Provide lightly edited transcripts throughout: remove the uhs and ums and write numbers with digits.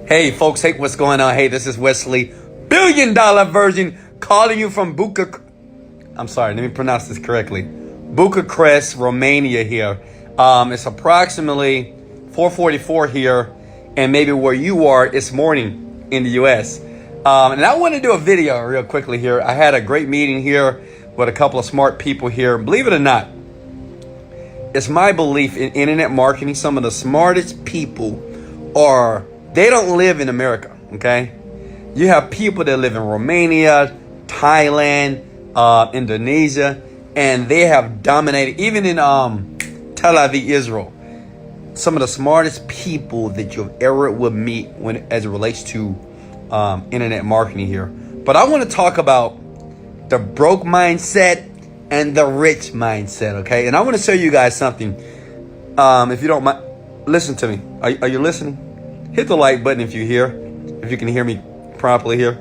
Hey folks, hey, what's going on? Hey, this is Wesley, $1 billion version, calling you from I'm sorry, let me pronounce this correctly. Bucharest, Romania here. It's approximately 4:44 here, and maybe where you are, it's morning in the US. And I want to do a video real quickly here. I had a great meeting here with a couple of smart people here. Believe it or not, it's my belief in internet marketing, some of the smartest people they don't live in America, okay? You have people that live in Romania, Thailand, Indonesia, and they have dominated, even in Tel Aviv, Israel. Some of the smartest people that you've ever would meet as it relates to internet marketing here. But I want to talk about the broke mindset and the rich mindset, okay? And I want to show you guys something. If you don't mind, listen to me. Are you listening? Hit the like button if you can hear me properly here.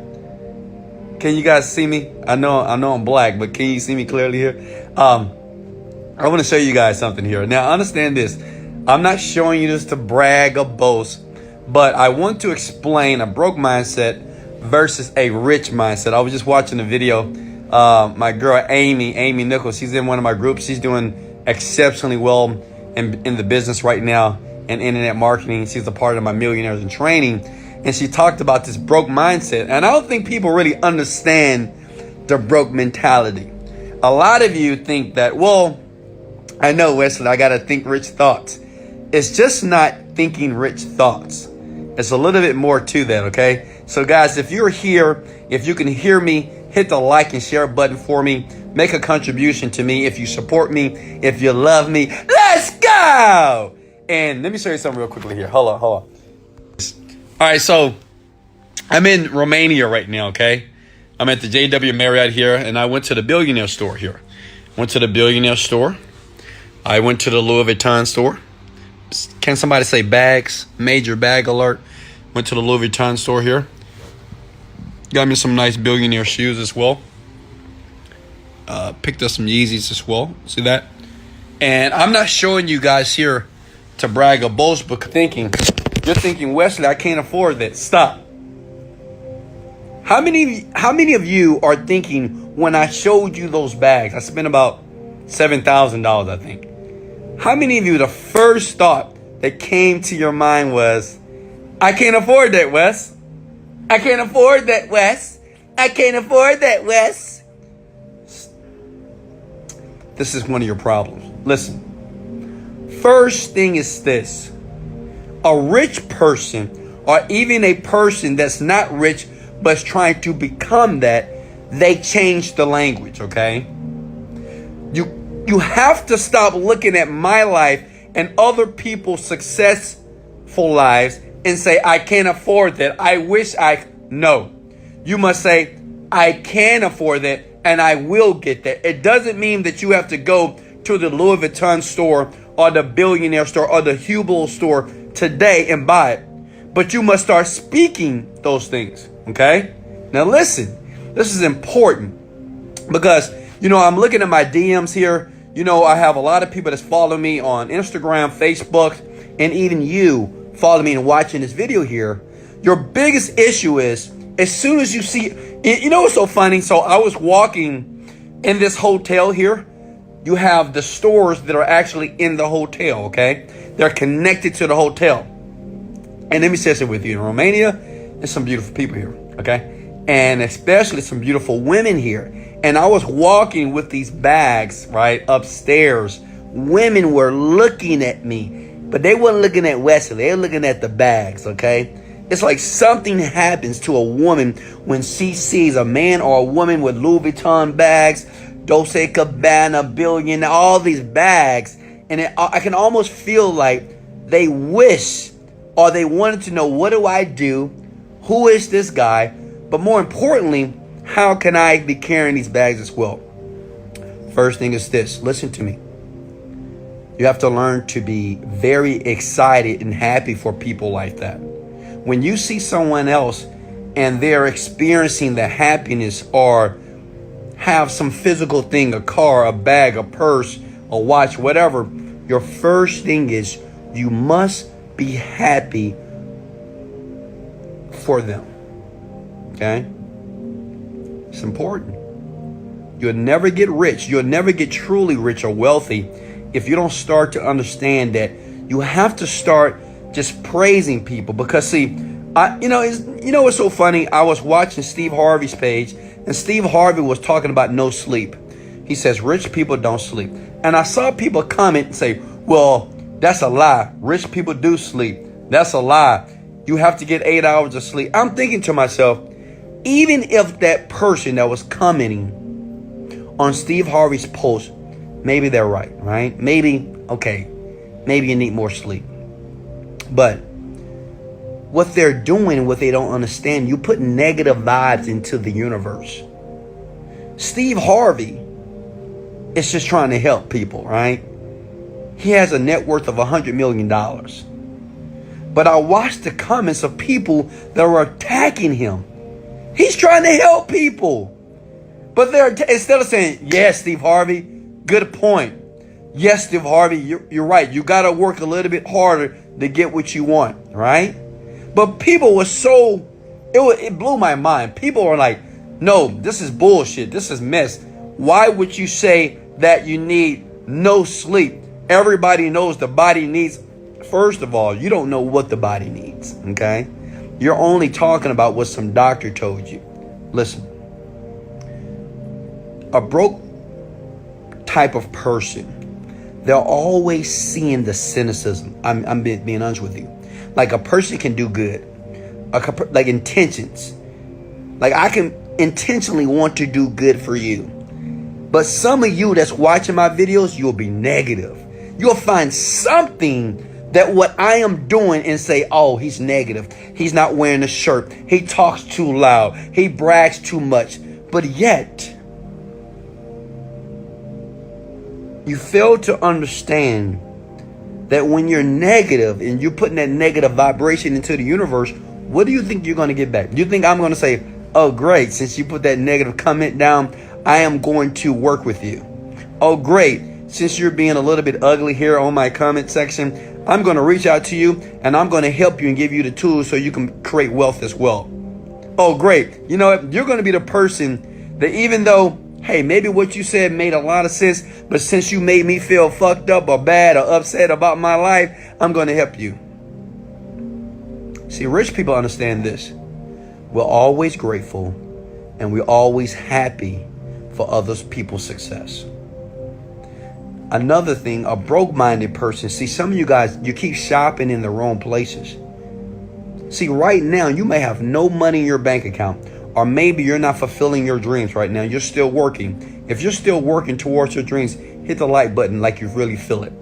Can you guys see me? I know I'm black, but can you see me clearly here? I want to show you guys something here. Now, understand this. I'm not showing you this to brag or boast, but I want to explain a broke mindset versus a rich mindset. I was just watching a video. My girl, Amy Nichols, she's in one of my groups. She's doing exceptionally well in the business right now in internet marketing. She's a part of my Millionaires in Training. And she talked about this broke mindset. And I don't think people really understand the broke mentality. A lot of you think that, well, I know, Wesley, I got to think rich thoughts. It's just not thinking rich thoughts. It's a little bit more to that, okay? So, guys, if you're here, if you can hear me, hit the like and share button for me. Make a contribution to me. If you support me, if you love me, let's go! And let me show you something real quickly here. Hold on. All right, so I'm in Romania right now, okay? I'm at the JW Marriott here, and I went to the Billionaire store here. Went to the Billionaire store. I went to the Louis Vuitton store. Can somebody say bags? Major bag alert. Went to the Louis Vuitton store here. Got me some nice Billionaire shoes as well. Picked up some Yeezys as well. See that? And I'm not showing you guys here to brag or boast, but you're thinking, Wesley, I can't afford that. Stop. How many of you are thinking, when I showed you those bags, I spent about $7,000, I think. How many of you, the first thought that came to your mind was, I can't afford that, Wes. I can't afford that, Wes. I can't afford that, Wes. This is one of your problems. Listen. First thing is this. A rich person, or even a person that's not rich but is trying to become that, they change the language, okay? You have to stop looking at my life and other people's successful lives and say, I can't afford that. I wish no. You must say, I can afford that and I will get that. It doesn't mean that you have to go to the Louis Vuitton store or the Billionaire store or the Hublot store today and buy it. But you must start speaking those things, okay? Now listen, this is important because, I'm looking at my DMs here. I have a lot of people that follow me on Instagram, Facebook, and even you follow me and watching this video here. Your biggest issue is, as soon as you see, what's so funny? So I was walking in this hotel here. You have the stores that are actually in the hotel, okay? They're connected to the hotel. And let me say this with you. In Romania, there's some beautiful people here, okay? And especially some beautiful women here. And I was walking with these bags, right, upstairs. Women were looking at me, but they weren't looking at Wesley. They were looking at the bags, okay? It's like something happens to a woman when she sees a man or a woman with Louis Vuitton bags, Dolce & Gabbana, Billion, all these bags. And I can almost feel like they wish or they wanted to know, what do I do? Who is this guy? But more importantly, how can I be carrying these bags as well? First thing is this. Listen to me. You have to learn to be very excited and happy for people like that. When you see someone else and they're experiencing the happiness or have some physical thing, a car, a bag, a purse, a watch, whatever, your first thing is you must be happy for them. Okay? It's important. You'll never get rich. You'll never get truly rich or wealthy if you don't start to understand that you have to start just praising people. Because see, what's so funny? I was watching Steve Harvey's page, and Steve Harvey was talking about no sleep. He says rich people don't sleep. And I saw people comment and say, well, that's a lie. Rich people do sleep. That's a lie. You have to get 8 hours of sleep. I'm thinking to myself, even if that person that was commenting on Steve Harvey's post, maybe they're right? Maybe, okay, maybe you need more sleep. But what they're doing, what they don't understand, you put negative vibes into the universe. Steve Harvey is just trying to help people, right? He has a net worth of $100 million. But I watched the comments of people that were attacking him. He's trying to help people. But they're instead of saying, yes, Steve Harvey, good point. Yes, Steve Harvey, you're right. You got to work a little bit harder to get what you want, right? But people were so, it blew my mind. People were like, no, this is bullshit. This is mess. Why would you say that you need no sleep? Everybody knows the body needs. First of all, you don't know what the body needs, okay? You're only talking about what some doctor told you. Listen, a broke type of person, they're always seeing the cynicism. I'm being honest with you. Like a person can do good, like intentions. Like I can intentionally want to do good for you. But some of you that's watching my videos, you'll be negative. You'll find something that what I am doing and say, oh, he's negative. He's not wearing a shirt. He talks too loud. He brags too much. But yet, you fail to understand that when you're negative and you're putting that negative vibration into the universe, what do you think you're going to get back? Do you think I'm going to say, oh, great, since you put that negative comment down, I am going to work with you. Oh, great, since you're being a little bit ugly here on my comment section, I'm going to reach out to you and I'm going to help you and give you the tools so you can create wealth as well. Oh, great. You know what? You're going to be the person that even though, hey, maybe what you said made a lot of sense, but since you made me feel fucked up or bad or upset about my life, I'm going to help you. See, rich people understand this. We're always grateful and we're always happy for other people's success. Another thing, a broke-minded person. See, some of you guys, you keep shopping in the wrong places. See, right now, you may have no money in your bank account, or maybe you're not fulfilling your dreams right now. You're still working. If you're still working towards your dreams, hit the like button like you really feel it.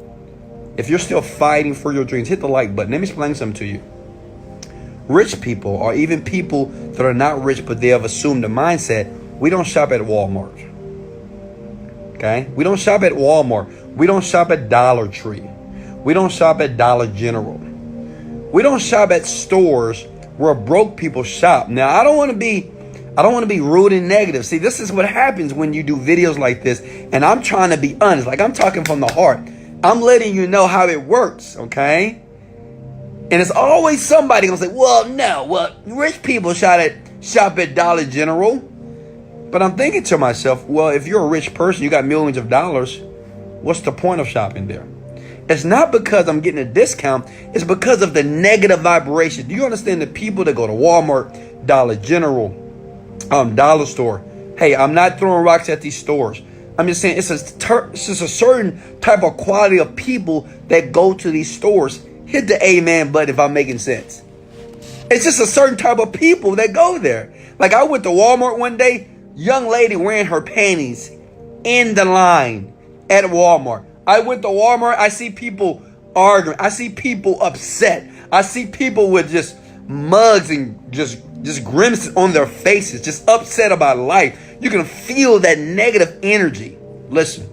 If you're still fighting for your dreams, hit the like button. Let me explain something to you. Rich people, or even people that are not rich, but they have assumed the mindset, we don't shop at Walmart. Okay? We don't shop at Walmart. We don't shop at Dollar Tree. We don't shop at Dollar General. We don't shop at stores where broke people shop. Now, I don't want to be rude and negative. See, this is what happens when you do videos like this, and I'm trying to be honest. Like, I'm talking from the heart. I'm letting you know how it works, okay? And it's always somebody gonna say, well, rich people shop at Dollar General. But I'm thinking to myself, well, if you're a rich person, you got millions of dollars, what's the point of shopping there? It's not because I'm getting a discount. It's because of the negative vibration. Do you understand the people that go to Walmart, Dollar General, Dollar Store? Hey, I'm not throwing rocks at these stores. I'm just saying it's just a certain type of quality of people that go to these stores. Hit the amen button if I'm making sense. It's just a certain type of people that go there. Like I went to Walmart one day. Young lady wearing her panties in the line at Walmart. I went to Walmart. I see people arguing. I see people upset. I see people with just mugs and just grimaces on their faces, just upset about life. You can feel that negative energy. Listen,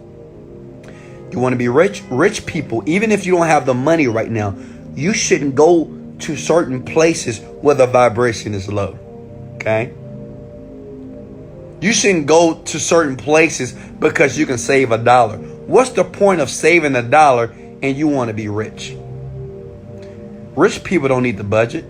you want to be rich? Rich people, even if you don't have the money right now, you shouldn't go to certain places where the vibration is low. Okay? You shouldn't go to certain places because you can save $1. What's the point of saving $1 and you want to be rich? Rich people don't need the budget.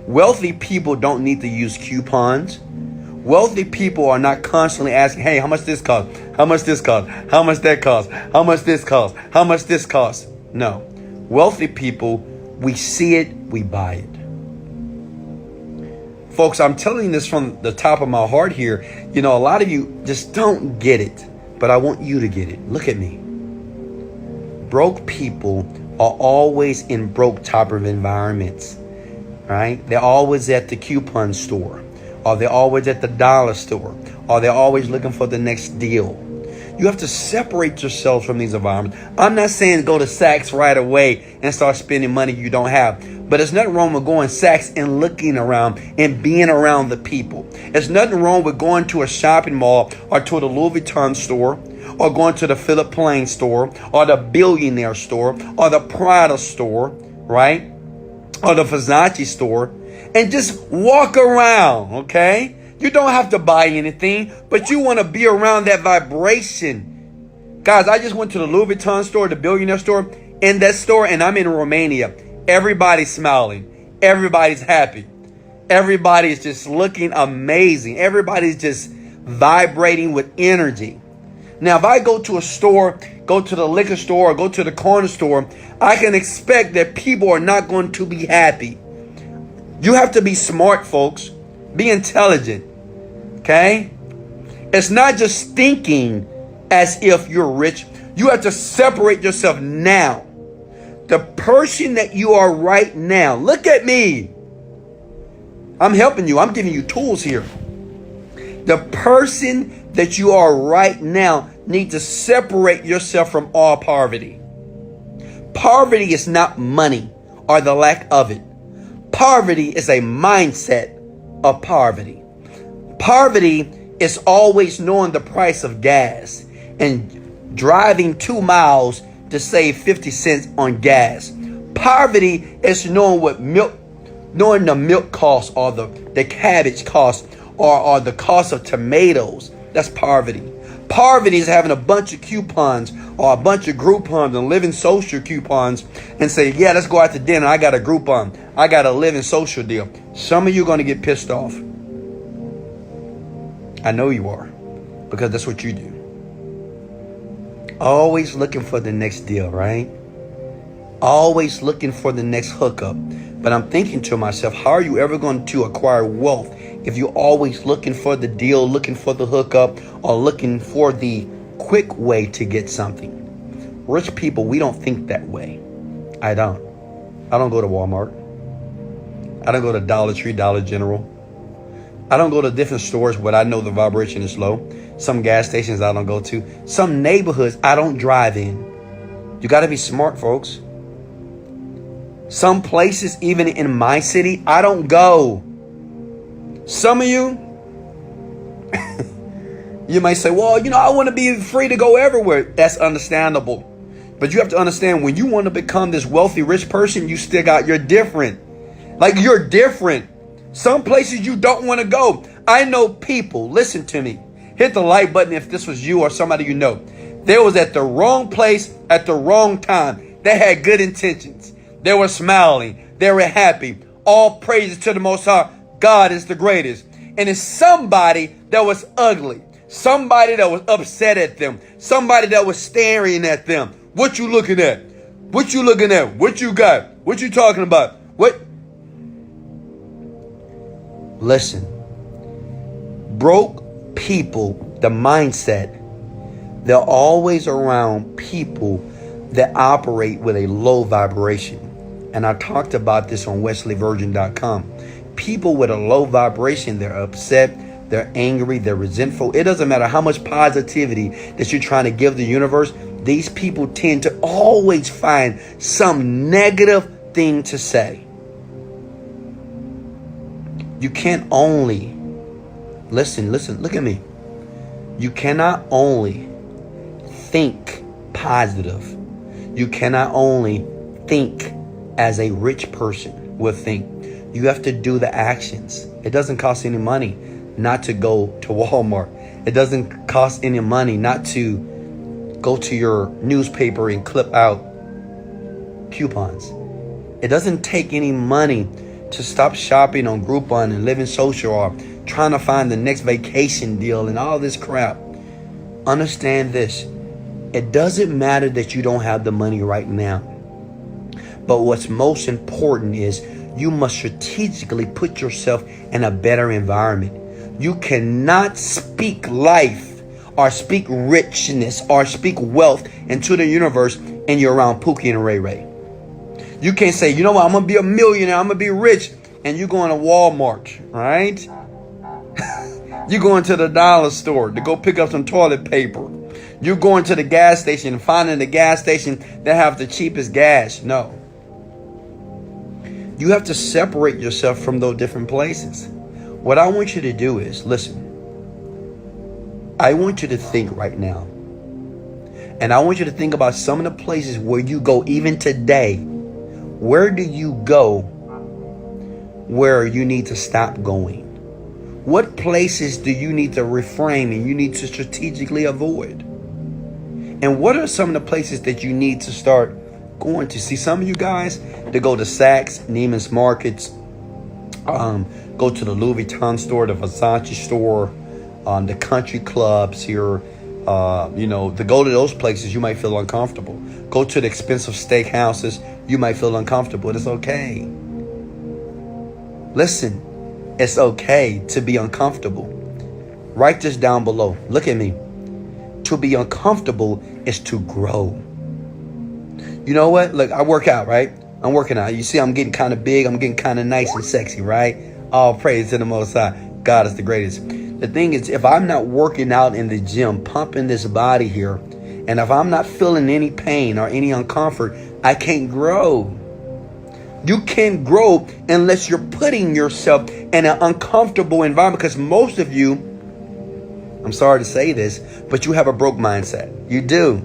Wealthy people don't need to use coupons. Wealthy people are not constantly asking, hey, how much this cost? How much this cost? How much that cost? How much this cost? How much this cost? No. Wealthy people, we see it, we buy it. Folks, I'm telling you this from the top of my heart here. You know, a lot of you just don't get it, but I want you to get it. Look at me. Broke people are always in broke type of environments, right? They're always at the coupon store, or they're always at the dollar store, or they're always looking for the next deal. You have to separate yourselves from these environments. I'm not saying go to Saks right away and start spending money you don't have. But there's nothing wrong with going Saks and looking around and being around the people. There's nothing wrong with going to a shopping mall or to the Louis Vuitton store, or going to the Philip Plain store, or the Billionaire store, or the Prada store, right? Or the Versace store, and just walk around, okay? You don't have to buy anything, but you want to be around that vibration. Guys, I just went to the Louis Vuitton store, the Billionaire store, in that store, and I'm in Romania. Everybody's smiling. Everybody's happy. Everybody's just looking amazing. Everybody's just vibrating with energy. Now, if I go to a store, go to the liquor store, or go to the corner store, I can expect that people are not going to be happy. You have to be smart, folks. Be intelligent. Okay? It's not just thinking as if you're rich. You have to separate yourself now. The person that you are right now. Look at me. I'm helping you. I'm giving you tools here. The person that you are right now need to separate yourself from all poverty. Poverty is not money or the lack of it. Poverty is a mindset of poverty. Poverty is always knowing the price of gas and driving 2 miles to save 50 cents on gas. Poverty is knowing what milk, knowing the milk cost, or the cabbage cost, or the cost of tomatoes. That's poverty. Poverty is having a bunch of coupons or a bunch of Groupons and living social coupons and say, yeah, let's go out to dinner. I got a Groupon. I got a living social deal. Some of you are going to get pissed off. I know you are, because that's what you do. Always looking for the next deal, right? Always looking for the next hookup. But I'm thinking to myself, how are you ever going to acquire wealth if you're always looking for the deal, looking for the hookup, or looking for the quick way to get something? Rich people, we don't think that way. I don't. I don't go to Walmart. I don't go to Dollar Tree, Dollar General. I don't go to different stores where I know the vibration is low. Some gas stations I don't go to. Some neighborhoods I don't drive in. You got to be smart, folks. Some places, even in my city, I don't go. Some of you, you might say, well, you know, I want to be free to go everywhere. That's understandable. But you have to understand, when you want to become this wealthy, rich person, you still got, you're different. Like, you're different. Some places you don't want to go. I know people, listen to me. Hit the like button if this was you or somebody you know. They was at the wrong place at the wrong time. They had good intentions. They were smiling. They were happy. All praises to the Most High. God is the greatest. And it's somebody that was ugly. Somebody that was upset at them. Somebody that was staring at them. What you looking at? What you looking at? What you got? What you talking about? What? Listen. Broke people, the mindset, they're always around people that operate with a low vibration. And I talked about this on WesleyVirgin.com. People with a low vibration, they're upset, they're angry, they're resentful. It doesn't matter how much positivity that you're trying to give the universe. These people tend to always find some negative thing to say. You can't only, listen, look at me. You cannot only think positive. You cannot only think as a rich person would think. You have to do the actions. It doesn't cost any money not to go to Walmart. It doesn't cost any money not to go to your newspaper and clip out coupons. It doesn't take any money to stop shopping on Groupon and Living Social or trying to find the next vacation deal and all this crap. Understand this. It doesn't matter that you don't have the money right now. But what's most important is you must strategically put yourself in a better environment. You cannot speak life or speak richness or speak wealth into the universe and you're around Pookie and Ray Ray. You can't say, you know what, I'm going to be a millionaire, I'm going to be rich, and you're going to Walmart, right? You're going to the dollar store to go pick up some toilet paper. You're going to the gas station and finding the gas station that have the cheapest gas. No. You have to separate yourself from those different places. What I want you to do is, listen, I want you to think right now. And I want you to think about some of the places where you go even today. Where do you go where you need to stop going? What places do you need to refrain and you need to strategically avoid? And what are some of the places that you need to start going to? See, some of you guys, they go to Saks, Neiman's Markets, go to the Louis Vuitton store, the Versace store, the country clubs here. To go to those places, you might feel uncomfortable. Go to the expensive steakhouses, you might feel uncomfortable. It's okay. Listen, it's okay to be uncomfortable. Write this down below. Look at me. To be uncomfortable is to grow. You know what? Look, I work out, right? I'm working out. You see, I'm getting kind of big. I'm getting kind of nice and sexy, right? All praise to the Most High. God is the greatest. The thing is, if I'm not working out in the gym, pumping this body here, and if I'm not feeling any pain or any uncomfort, I can't grow. You can't grow unless you're putting yourself in an uncomfortable environment, because most of you, I'm sorry to say this, but you have a broke mindset. You do.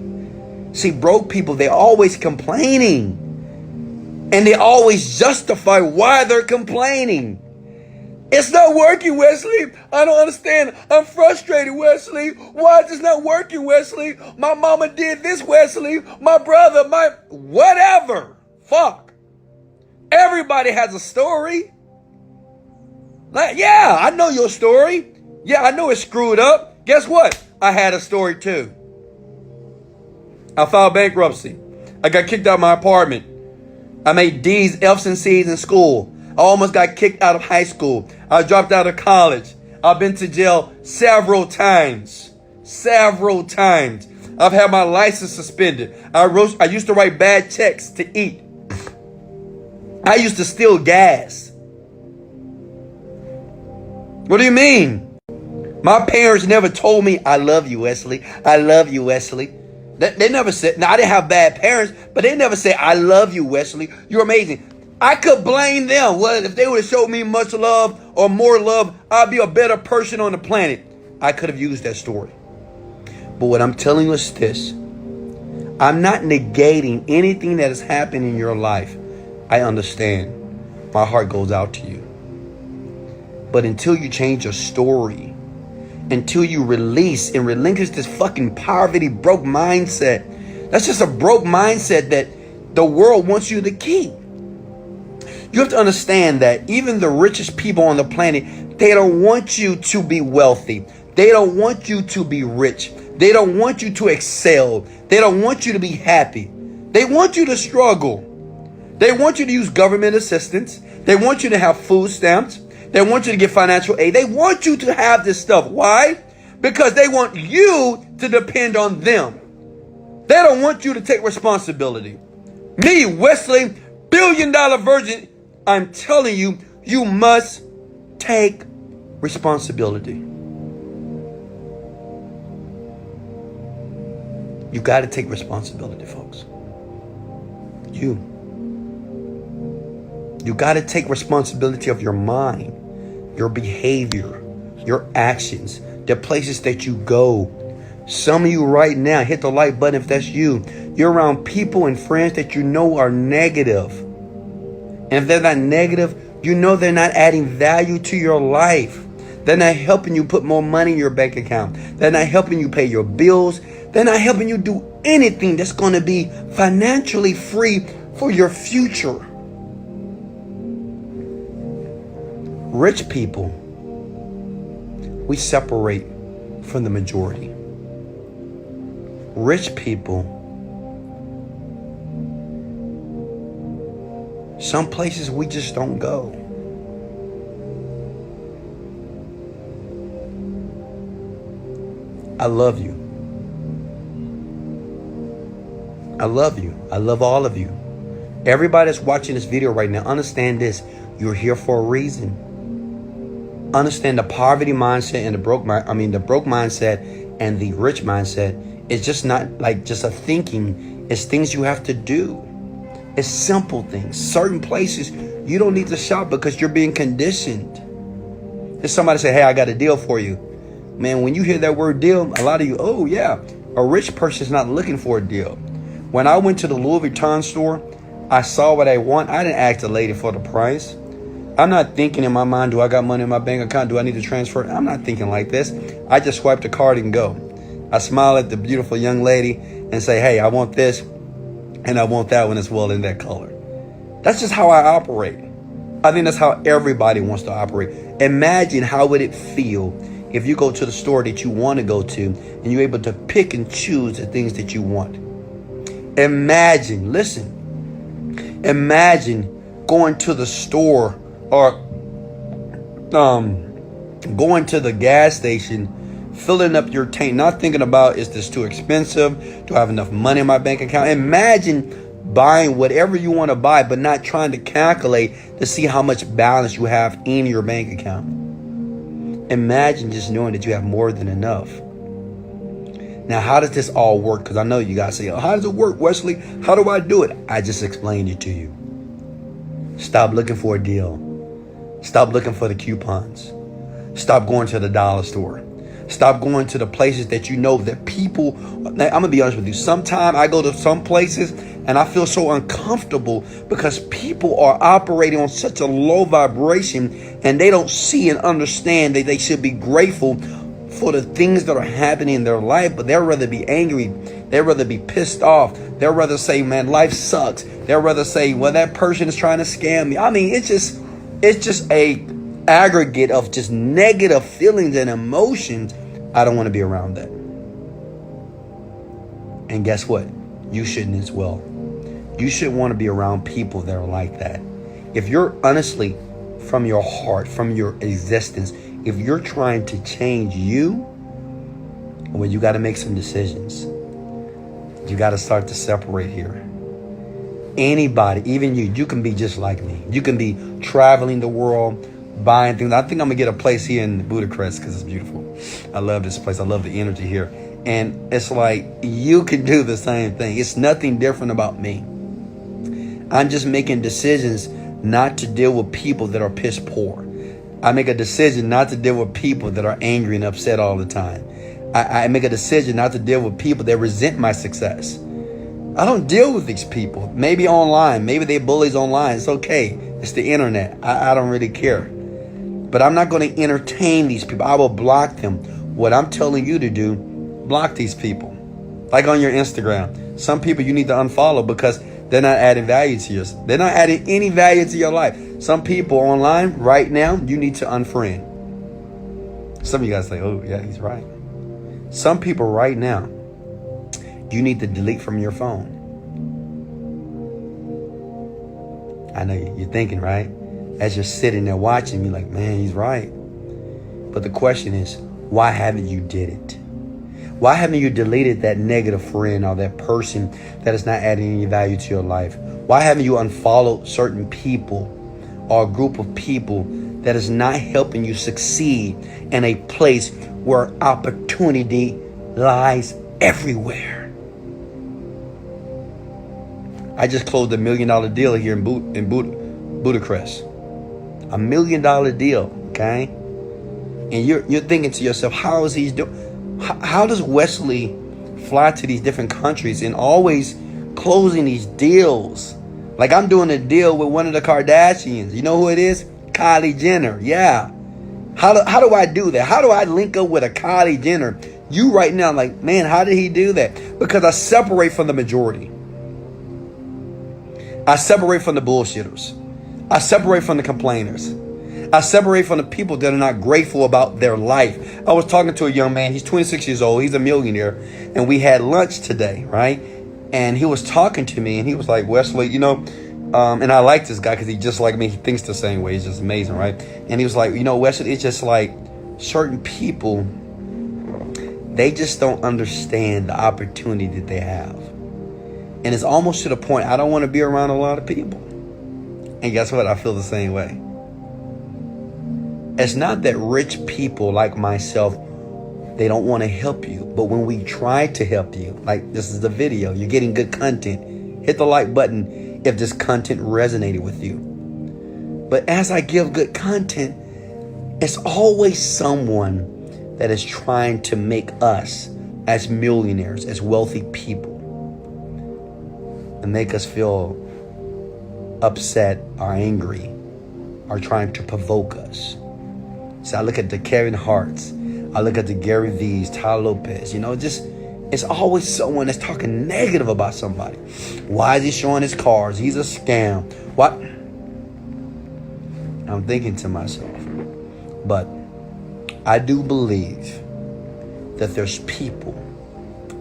See, broke people, they're always complaining. And they always justify why they're complaining. It's not working, Wesley. I don't understand. I'm frustrated, Wesley. Why is this not working, Wesley? My mama did this, Wesley. My brother, whatever. Fuck. Everybody has a story. Like, yeah, I know your story. Yeah, I know it's screwed up. Guess what? I had a story too. I filed bankruptcy. I got kicked out of my apartment. I made D's, F's, and C's in school. I almost got kicked out of high school. I dropped out of college. I've been to jail several times. Several times. I've had my license suspended. I used to write bad checks to eat. I used to steal gas. What do you mean? My parents never told me, I love you, Wesley. I love you, Wesley. They never said, now I didn't have bad parents, but they never said, I love you, Wesley. You're amazing. I could blame them. Well, if they would have showed me much love or more love, I'd be a better person on the planet. I could have used that story. But what I'm telling you is this. I'm not negating anything that has happened in your life. I understand. My heart goes out to you. But until you change your story, until you release and relinquish this fucking poverty, broke mindset, that's just a broke mindset that the world wants you to keep. You have to understand that even the richest people on the planet, they don't want you to be wealthy. They don't want you to be rich. They don't want you to excel. They don't want you to be happy. They want you to struggle. They want you to use government assistance. They want you to have food stamps. They want you to get financial aid. They want you to have this stuff. Why? Because they want you to depend on them. They don't want you to take responsibility. Me, Wesley, $1 billion virgin, I'm telling you, you must take responsibility. You got to take responsibility, folks. You got to take responsibility of your mind, your behavior, your actions, the places that you go. Some of you right now, hit the like button if that's you. You're around people and friends that you know are negative. And if they're not negative, you know they're not adding value to your life. They're not helping you put more money in your bank account. They're not helping you pay your bills. They're not helping you do anything that's going to be financially free for your future. Rich people, we separate from the majority. Rich people, some places we just don't go. I love you. I love you. I love all of you. Everybody that's watching this video right now, understand this. You're here for a reason. Understand the poverty mindset and the broke mindset and the rich mindset. It's just not like just a thinking. It's things you have to do. It's simple things. Certain places you don't need to shop because you're being conditioned. If somebody say, hey, I got a deal for you. Man, when you hear that word deal, a lot of you, oh yeah, a rich person's not looking for a deal. When I went to the Louis Vuitton store, I saw what I want. I didn't ask the lady for the price. I'm not thinking in my mind, do I got money in my bank account? Do I need to transfer it? I'm not thinking like this. I just swipe the card and go. I smile at the beautiful young lady and say, hey, I want this and I want that one as well in that color. That's just how I operate. I think that's how everybody wants to operate. Imagine how would it feel if you go to the store that you want to go to and you're able to pick and choose the things that you want. Imagine, listen, imagine going to the store or going to the gas station, filling up your tank, not thinking about, is this too expensive? Do I have enough money in my bank account? Imagine buying whatever you want to buy, but not trying to calculate to see how much balance you have in your bank account. Imagine just knowing that you have more than enough. Now, how does this all work? Because I know you guys say, oh, how does it work, Wesley? How do I do it? I just explained it to you. Stop looking for a deal. Stop looking for the coupons. Stop going to the dollar store. Stop going to the places that you know that people, I'm going to be honest with you. Sometimes I go to some places and I feel so uncomfortable because people are operating on such a low vibration and they don't see and understand that they should be grateful for the things that are happening in their life, but they'd rather be angry. They'd rather be pissed off. They'd rather say, man, life sucks. They'd rather say, well, that person is trying to scam me. I mean, it's just a aggregate of just negative feelings and emotions. I don't want to be around that. And guess what? You shouldn't as well. You should want to be around people that are like that. If you're honestly, from your heart, from your existence, if you're trying to change you, well, you got to make some decisions. You got to start to separate here. Anybody, even you can be just like me. You can be traveling the world, buying things. I think I'm going to get a place here in Budapest because it's beautiful. I love this place. I love the energy here. And it's like you can do the same thing. It's nothing different about me. I'm just making decisions not to deal with people that are piss poor. I make a decision not to deal with people that are angry and upset all the time. I make a decision not to deal with people that resent my success. I don't deal with these people. Maybe online. Maybe they bullies online. It's okay. It's the internet. I don't really care. But I'm not going to entertain these people. I will block them. What I'm telling you to do, block these people. Like on your Instagram. Some people you need to unfollow because they're not adding value to yours. They're not adding any value to your life. Some people online right now, you need to unfriend. Some of you guys say, oh, yeah, he's right. Some people right now, you need to delete from your phone. I know you're thinking, right? As you're sitting there watching me like, man, he's right. But the question is, why haven't you did it? Why haven't you deleted that negative friend or that person that is not adding any value to your life? Why haven't you unfollowed certain people or a group of people that is not helping you succeed in a place where opportunity lies everywhere? I just closed $1 million deal here in Budapest. $1 million deal, okay? And you're thinking to yourself, how is he doing? How does Wesley fly to these different countries and always closing these deals? Like I'm doing a deal with one of the Kardashians. You know who it is? Kylie Jenner. Yeah. How do I do that? How do I link up with a Kylie Jenner? You right now like, man, how did he do that? Because I separate from the majority. I separate from the bullshitters. I separate from the complainers. I separate from the people that are not grateful about their life. I was talking to a young man. He's 26 years old. He's a millionaire. And we had lunch today, right? And he was talking to me, and he was like, Wesley, and I like this guy because he's just like me. He thinks the same way. He's just amazing, right? And he was like, Wesley, it's just like certain people, they just don't understand the opportunity that they have. And it's almost to the point I don't want to be around a lot of people. And guess what? I feel the same way. It's not that rich people like myself, they don't want to help you. But when we try to help you, like this is the video, you're getting good content. Hit the like button if this content resonated with you. But as I give good content, it's always someone that is trying to make us as millionaires, as wealthy people, and make us feel upset or angry or trying to provoke us. So I look at the Kevin Harts, I look at the Gary V's, Ty Lopez, it's always someone that's talking negative about somebody. Why is he showing his cars? He's a scam. What? I'm thinking to myself, but I do believe that there's people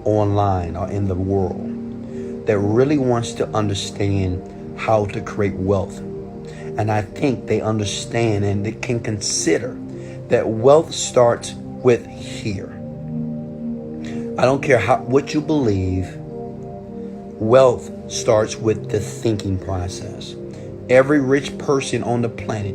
online or in the world that really wants to understand how to create wealth. And I think they understand and they can consider that wealth starts with here. I don't care what you believe. Wealth starts with the thinking process. Every rich person on the planet,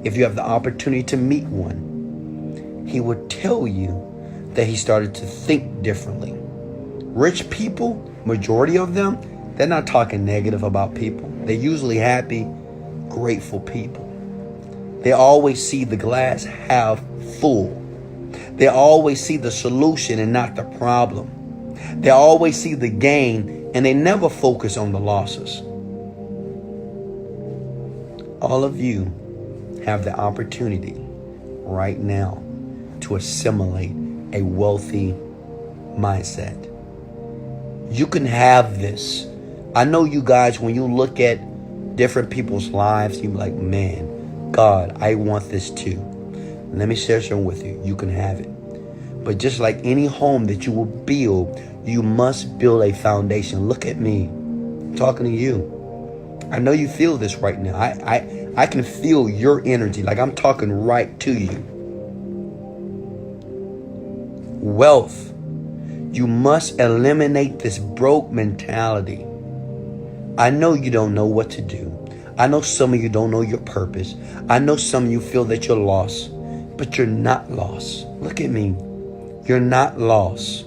if you have the opportunity to meet one, he would tell you that he started to think differently. Rich people, majority of them, they're not talking negative about people. They're usually happy, grateful people. They always see the glass half full. They always see the solution and not the problem. They always see the gain and they never focus on the losses. All of you have the opportunity right now to assimilate a wealthy mindset. You can have this. I know you guys, when you look at different people's lives, you're like, man, God, I want this too. Let me share something with you. You can have it. But just like any home that you will build, you must build a foundation. Look at me. I'm talking to you. I know you feel this right now. I can feel your energy. Like I'm talking right to you. Wealth. You must eliminate this broke mentality. I know you don't know what to do. I know some of you don't know your purpose. I know some of you feel that you're lost, but you're not lost. Look at me. You're not lost.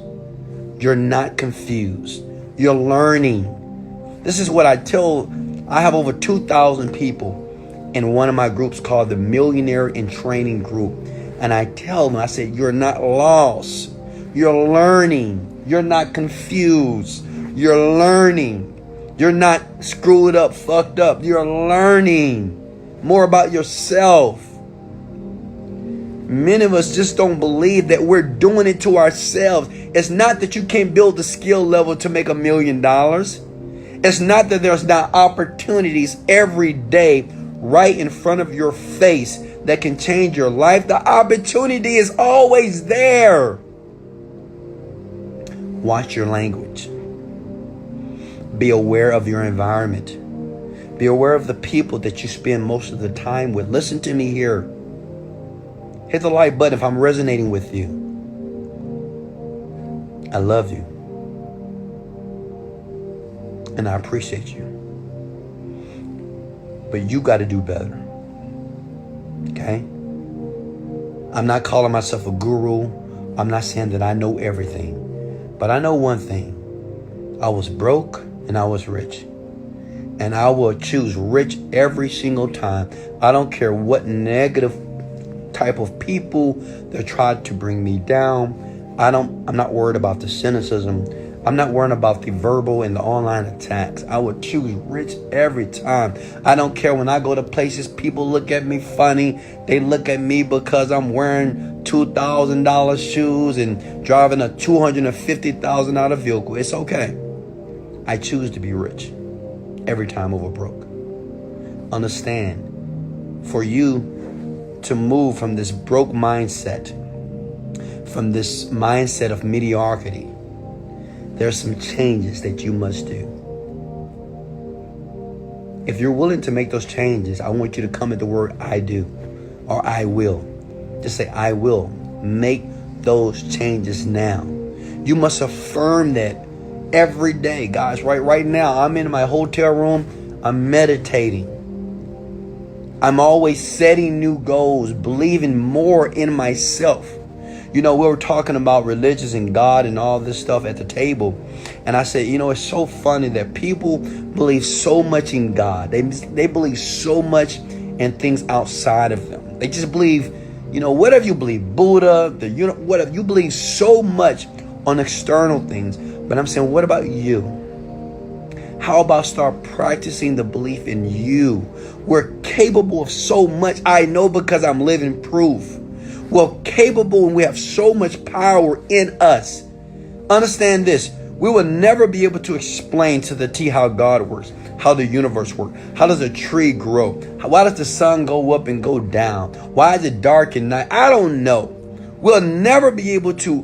You're not confused. You're learning. This is what I tell. I have over 2,000 people in one of my groups called the Millionaire in Training Group. And I tell them, I said, you're not lost. You're learning. You're not confused. You're learning. You're not screwed up, fucked up. You're learning more about yourself. Many of us just don't believe that we're doing it to ourselves. It's not that you can't build the skill level to make $1 million. It's not that there's not opportunities every day right in front of your face that can change your life. The opportunity is always there. Watch your language. Be aware of your environment. Be aware of the people that you spend most of the time with. Listen to me here. Hit the like button if I'm resonating with you. I love you. And I appreciate you. But you got to do better. Okay? I'm not calling myself a guru. I'm not saying that I know everything. But I know one thing. I was broke and I was rich. And I will choose rich every single time. I don't care what negative type of people that tried to bring me down. I'm not worried about the cynicism. I'm not worried about the verbal and the online attacks. I would choose rich every time. I don't care when I go to places, people look at me funny. They look at me because I'm wearing $2,000 shoes and driving a $250,000 vehicle. It's okay. I choose to be rich every time over broke. Understand, for you to move from this broke mindset, from this mindset of mediocrity, there are some changes that you must do. If you're willing to make those changes, I want you to come at the word I do or I will. Just say, I will make those changes now. You must affirm that every day, guys. Right now, I'm in my hotel room. I'm meditating. I'm always setting new goals, believing more in myself. You know, we were talking about religions and God and all this stuff at the table. And I said, you know, it's so funny that people believe so much in God. They believe so much in things outside of them. They just believe, you know, whatever you believe, Buddha, whatever, you believe so much on external things. But I'm saying, what about you? How about start practicing the belief in you? We're capable of so much. I know because I'm living proof. We're capable and we have so much power in us. Understand this. We will never be able to explain to the T how God works, how the universe works. How does a tree grow? Why does the sun go up and go down? Why is it dark at night? I don't know. We'll never be able to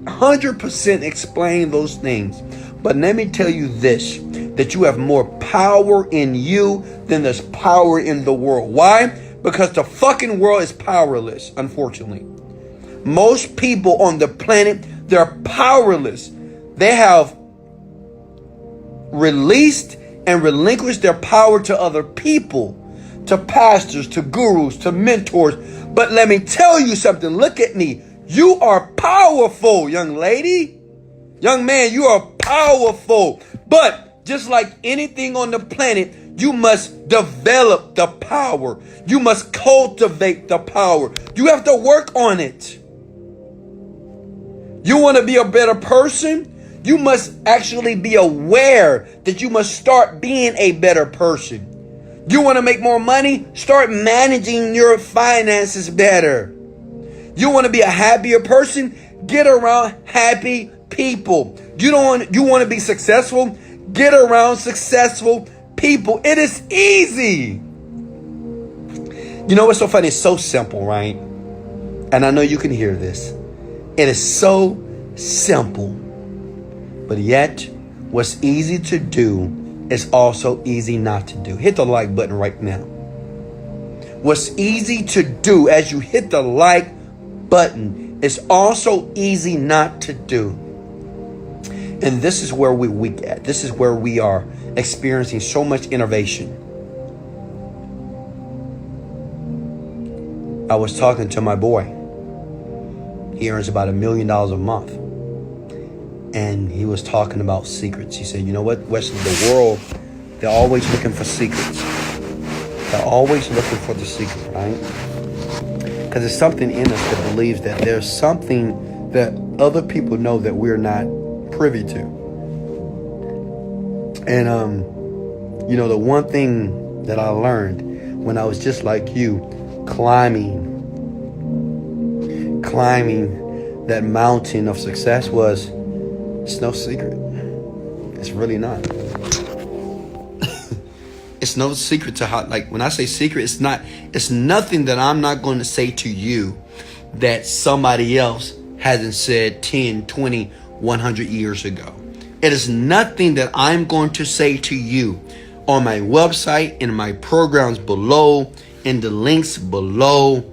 100% explain those things. But let me tell you this, that you have more power in you than there's power in the world. Why? Because the fucking world is powerless, unfortunately. Most people on the planet, they're powerless. They have released and relinquished their power to other people, to pastors, to gurus, to mentors. But let me tell you something. Look at me. You are powerful, young lady. Young man, you are powerful. But just like anything on the planet, you must develop the power. You must cultivate the power. You have to work on it. You want to be a better person? You must actually be aware that you must start being a better person. You want to make more money? Start managing your finances better. You want to be a happier person? Get around happy people. You want to be successful? Get around successful people. It is easy. You know what's so funny? It's so simple, right? And I know you can hear this. It is so simple. But yet, what's easy to do is also easy not to do. Hit the like button right now. What's easy to do as you hit the like button is also easy not to do. And this is where we're weak at. This is where we are experiencing so much innovation. I was talking to my boy. He earns about $1 million a month. And he was talking about secrets. He said, you know what, Wesley, the world, they're always looking for secrets. They're always looking for the secret, right? Because there's something in us that believes that there's something that other people know that we're not privy to. And you know, the one thing that I learned when I was just like you, climbing that mountain of success was, it's no secret. It's really not. It's no secret to how, like when I say secret, it's nothing that I'm not going to say to you that somebody else hasn't said 10, 20, 100 years ago. It is nothing that I'm going to say to you on my website, in my programs below, in the links below.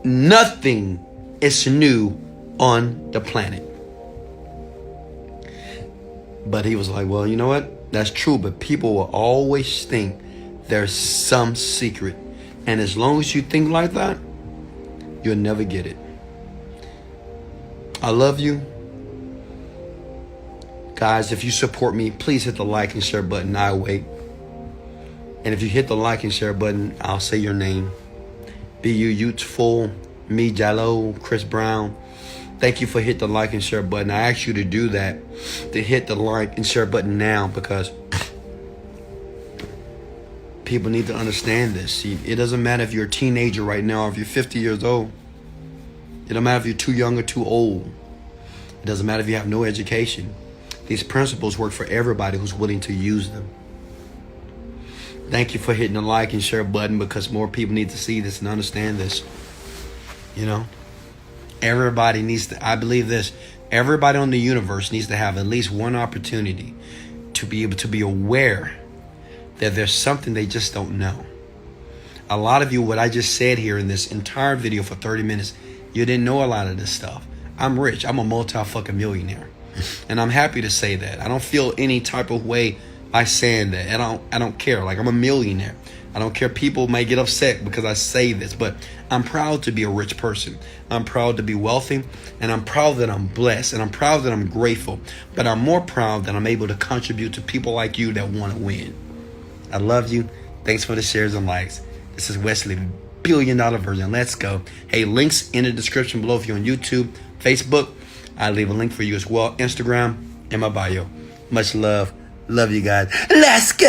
Nothing is new on the planet. But he was like, well, you know what? That's true, but people will always think there's some secret. And as long as you think like that, you'll never get it. I love you. Guys, if you support me, please hit the like and share button. I'll wait. And if you hit the like and share button, I'll say your name. Be you youthful, me Jallo, Chris Brown. Thank you for hitting the like and share button. I ask you to do that, to hit the like and share button now, because people need to understand this. See, it doesn't matter if you're a teenager right now or if you're 50 years old. It doesn't matter if you're too young or too old. It doesn't matter if you have no education. These principles work for everybody who's willing to use them. Thank you for hitting the like and share button, because more people need to see this and understand this. You know, everybody needs to, I believe this, everybody on the universe needs to have at least one opportunity to be able to be aware that there's something they just don't know. A lot of you, what I just said here in this entire video for 30 minutes, you didn't know a lot of this stuff. I'm rich. I'm a multi-fucking millionaire. And I'm happy to say that. I don't feel any type of way by saying that. I don't care. Like, I'm a millionaire. I don't care. People might get upset because I say this, but I'm proud to be a rich person. I'm proud to be wealthy, and I'm proud that I'm blessed, and I'm proud that I'm grateful. But I'm more proud that I'm able to contribute to people like you that want to win. I love you. Thanks for the shares and likes. This is Wesley, $1 billion version. Let's go. Hey, links in the description below if you're on YouTube, Facebook. I'll leave a link for you as well. Instagram in my bio. Much love. Love you guys. Let's go.